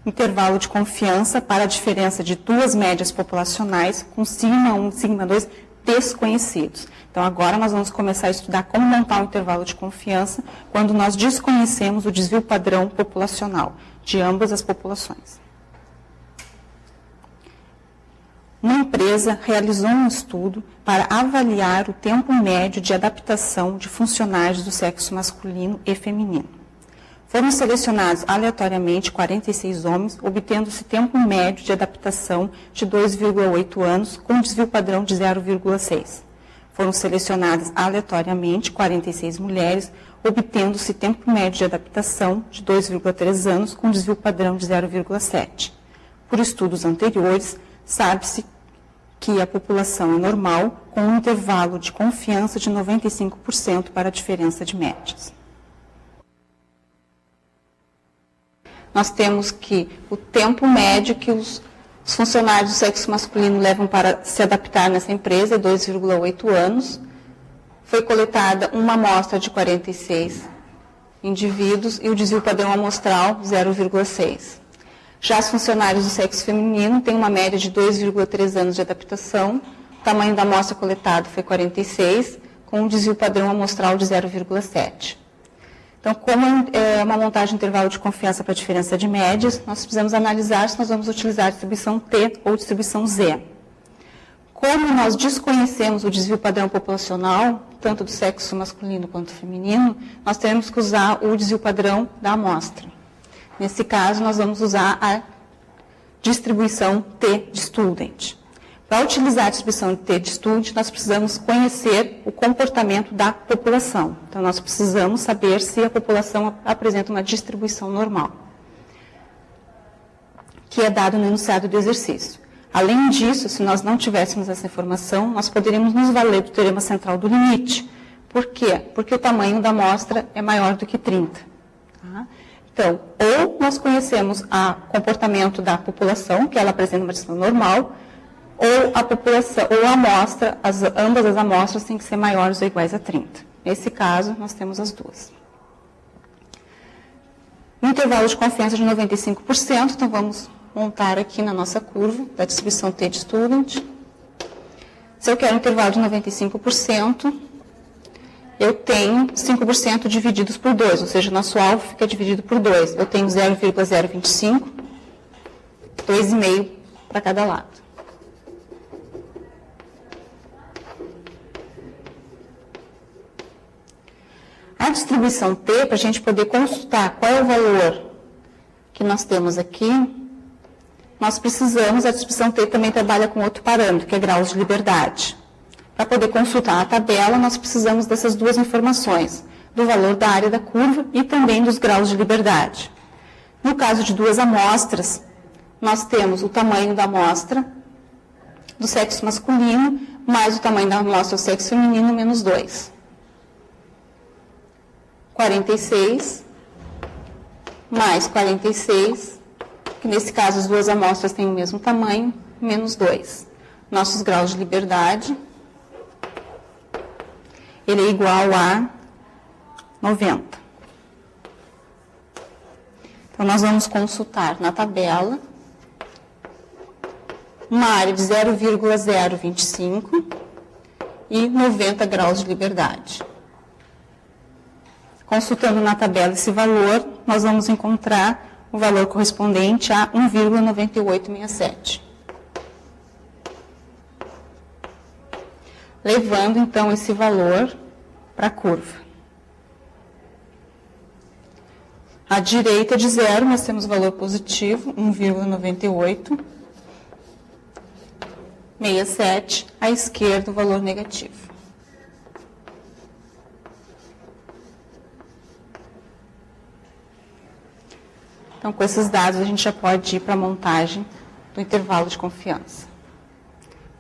intervalo de confiança para a diferença de duas médias populacionais com sigma 1 e sigma 2 desconhecidos. Então, agora nós vamos começar a estudar como montar um intervalo de confiança quando nós desconhecemos o desvio padrão populacional de ambas as populações. Uma empresa realizou um estudo para avaliar o tempo médio de adaptação de funcionários do sexo masculino e feminino. Foram selecionados aleatoriamente 46 homens, obtendo-se tempo médio de adaptação de 2,8 anos, com desvio padrão de 0,6. Foram selecionadas aleatoriamente 46 mulheres, obtendo-se tempo médio de adaptação de 2,3 anos, com desvio padrão de 0,7. Por estudos anteriores, sabe-se que a população é normal, com um intervalo de confiança de 95% para a diferença de médias. Nós temos que o tempo médio que os funcionários do sexo masculino levam para se adaptar nessa empresa é 2,8 anos. Foi coletada uma amostra de 46 indivíduos e o desvio padrão amostral 0,6. Já os funcionários do sexo feminino têm uma média de 2,3 anos de adaptação. O tamanho da amostra coletada foi 46, com um desvio padrão amostral de 0,7. Então, como é uma montagem de intervalo de confiança para a diferença de médias, nós precisamos analisar se nós vamos utilizar a distribuição T ou distribuição Z. Como nós desconhecemos o desvio padrão populacional, tanto do sexo masculino quanto feminino, nós temos que usar o desvio padrão da amostra. Nesse caso, nós vamos usar a distribuição T de student. Para utilizar a distribuição T de student, nós precisamos conhecer o comportamento da população. Então, nós precisamos saber se a população apresenta uma distribuição normal, que é dado no enunciado do exercício. Além disso, se nós não tivéssemos essa informação, nós poderíamos nos valer do teorema central do limite. Por quê? Porque o tamanho da amostra é maior do que 30. Tá? Então, ou nós conhecemos o comportamento da população, que ela apresenta uma distribuição normal, ou a população, ou a amostra, ambas as amostras têm que ser maiores ou iguais a 30. Nesse caso, nós temos as duas. Um intervalo de confiança de 95%, então vamos montar aqui na nossa curva da distribuição T de student. Se eu quero um intervalo de 95%, eu tenho 5% divididos por 2, ou seja, nosso alvo fica dividido por 2. Eu tenho 0,025, 2,5 para cada lado. A distribuição T, para a gente poder consultar qual é o valor que nós temos aqui, nós precisamos, a distribuição T também trabalha com outro parâmetro, que é graus de liberdade. Para poder consultar a tabela, nós precisamos dessas duas informações, do valor da área da curva e também dos graus de liberdade. No caso de duas amostras, nós temos o tamanho da amostra do sexo masculino, mais o tamanho da amostra do sexo feminino, menos 2. 46, mais 46, que nesse caso as duas amostras têm o mesmo tamanho, menos 2. Nossos graus de liberdade, ele é igual a 90. Então, nós vamos consultar na tabela uma área de 0,025 e 90 graus de liberdade. Consultando na tabela esse valor, nós vamos encontrar o valor correspondente a 1,9867. Levando, então, esse valor para a curva. À direita de 0, nós temos o valor positivo, 1,9867. À esquerda, o valor negativo. Então, com esses dados, a gente já pode ir para a montagem do intervalo de confiança.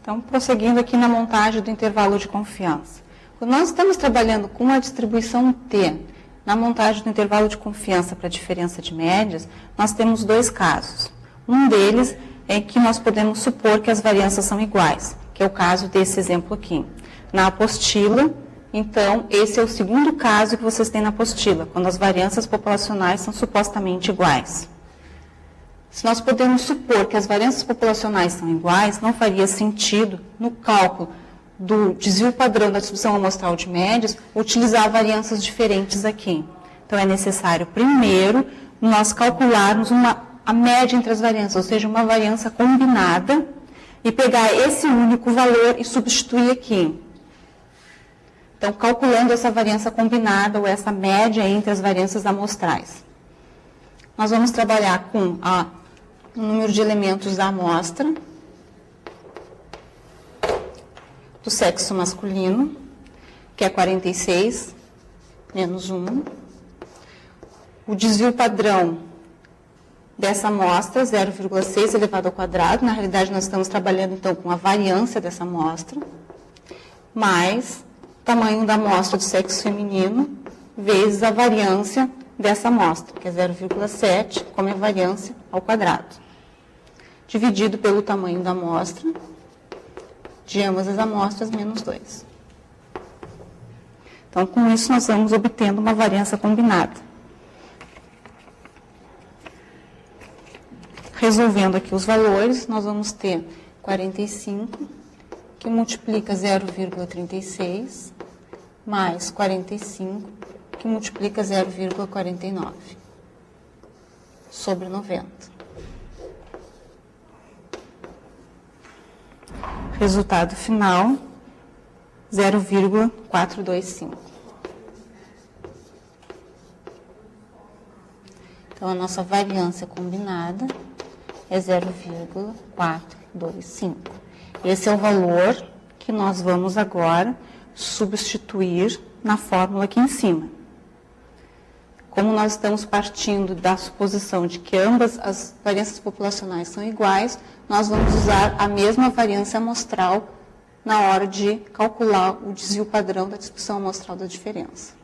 Então, prosseguindo aqui na montagem do intervalo de confiança. Quando nós estamos trabalhando com a distribuição T, na montagem do intervalo de confiança para a diferença de médias, nós temos dois casos. Um deles é que nós podemos supor que as variâncias são iguais, que é o caso desse exemplo aqui. Na apostila, então, esse é o segundo caso que vocês têm na apostila, quando as variâncias populacionais são supostamente iguais. Se nós podemos supor que as variâncias populacionais são iguais, não faria sentido, no cálculo do desvio padrão da distribuição amostral de médias, utilizar variâncias diferentes aqui. Então, é necessário, primeiro, nós calcularmos a média entre as variâncias, ou seja, uma variância combinada, e pegar esse único valor e substituir aqui. Então, calculando essa variância combinada, ou essa média entre as variâncias amostrais. Nós vamos trabalhar com o número de elementos da amostra do sexo masculino, que é 46 menos 1. O desvio padrão dessa amostra, 0,6 elevado ao quadrado. Na realidade, nós estamos trabalhando, então, com a variância dessa amostra, mais o tamanho da amostra do sexo feminino, vezes a variância dessa amostra, que é 0,7, como é a variância ao quadrado, dividido pelo tamanho da amostra, de ambas as amostras, menos 2. Então, com isso, nós vamos obtendo uma variância combinada. Resolvendo aqui os valores, nós vamos ter 45, que multiplica 0,36, mais 45, que multiplica 0,49, sobre 90. Resultado final, 0,425. Então, a nossa variância combinada é 0,425. Esse é o valor que nós vamos agora substituir na fórmula aqui em cima. Como nós estamos partindo da suposição de que ambas as variâncias populacionais são iguais, nós vamos usar a mesma variância amostral na hora de calcular o desvio padrão da distribuição amostral da diferença.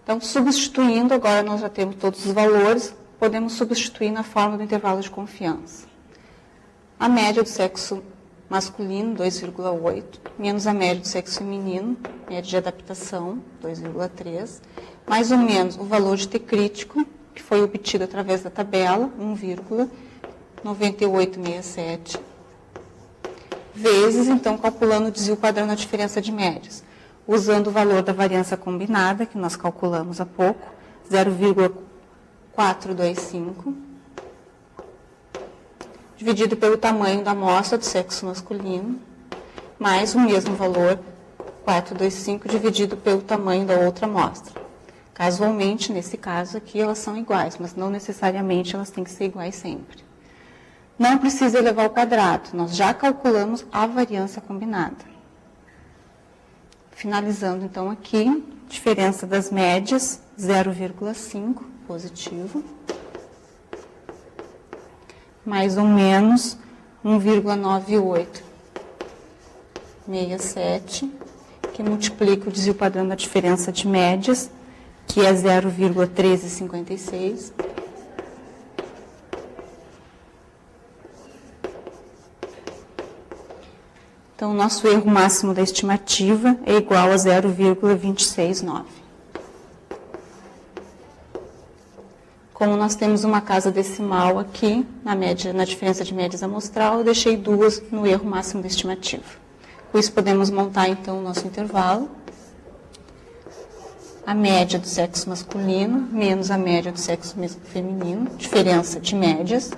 Então, substituindo, agora nós já temos todos os valores, podemos substituir na forma do intervalo de confiança. A média do sexo masculino, 2,8, menos a média do sexo feminino, média de adaptação, 2,3, mais ou menos o valor de T crítico, que foi obtido através da tabela, 1,9867, vezes, então, calculando o desvio padrão na diferença de médias, usando o valor da variância combinada, que nós calculamos há pouco, 0,425, dividido pelo tamanho da amostra do sexo masculino, mais o mesmo valor, 425, dividido pelo tamanho da outra amostra. Casualmente, nesse caso aqui, elas são iguais, mas não necessariamente elas têm que ser iguais sempre. Não precisa elevar ao quadrado, nós já calculamos a variância combinada. Finalizando, então, aqui, diferença das médias, 0,5, positivo, mais ou menos 1,9867, que multiplica o desvio padrão da diferença de médias, que é 0,1356. Então, o nosso erro máximo da estimativa é igual a 0,269. Como nós temos uma casa decimal aqui, na diferença de médias amostral, eu deixei 2 no erro máximo da estimativa. Com isso, podemos montar, então, o nosso intervalo. A média do sexo masculino menos a média do sexo feminino, diferença de médias.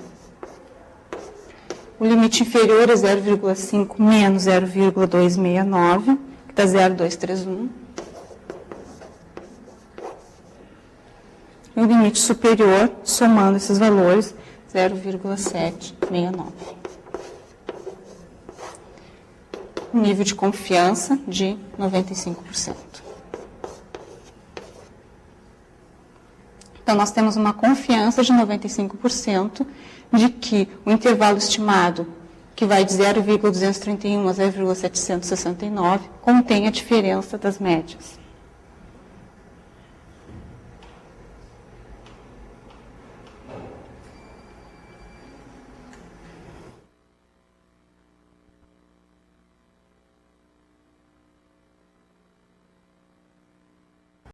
O limite inferior é 0,5 menos 0,269, que dá 0,231. E o limite superior, somando esses valores, 0,769. Nível de confiança de 95%. Então, nós temos uma confiança de 95% de que o intervalo estimado, que vai de 0,231 a 0,769, contém a diferença das médias.